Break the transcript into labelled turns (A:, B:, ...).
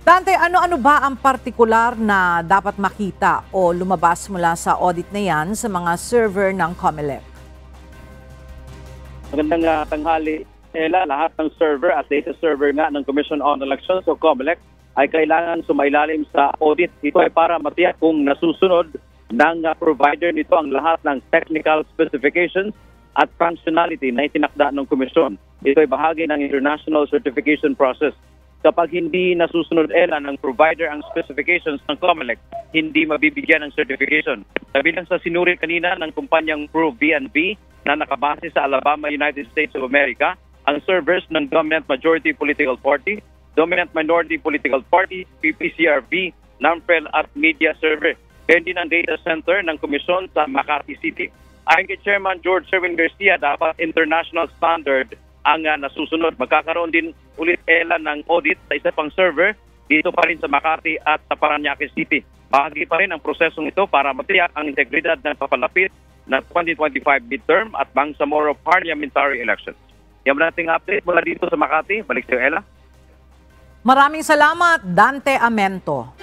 A: Dante, ano-ano ba ang partikular na dapat makita o lumabas mula sa audit na yan sa mga server ng COMELEC?
B: Magandang tanghali, Ella. Lahat ng server at data server nga ng Commission on Elections o COMELEC ay kailangan sumailalim sa audit. Ito ay para matiyak kung nasusunod ng provider nito ang lahat ng technical specifications at functionality na itinakda ng komisyon. Ito ay bahagi ng international certification process. Kapag hindi nasusunod ng provider ang specifications ng COMELEC, hindi mabibigyan ng certification. Kabilang sa sinuri kanina ng kumpanyang ProVNV na nakabase sa Alabama, United States of America, ang servers ng Dominant Majority Political Party, Dominant Minority Political Party, PPCRB, NAMPREL at Media Server. Kaya din ang data center ng komisyon sa Makati City. Ayon kay Chairman George Sherwin Garcia, dapat international standard ang nasusunod. Magkakaroon din ulit ng audit sa isa pang server dito pa rin sa Makati at sa Parañaque City. Bahagi pa rin ang prosesong ito para matiyak ang integridad ng papalapit na 2025 midterm at Bangsamoro parliamentary elections. Yan mo nating update mula dito sa Makati. Balik sa iyo, Ella.
A: Maraming salamat, Dante Amento.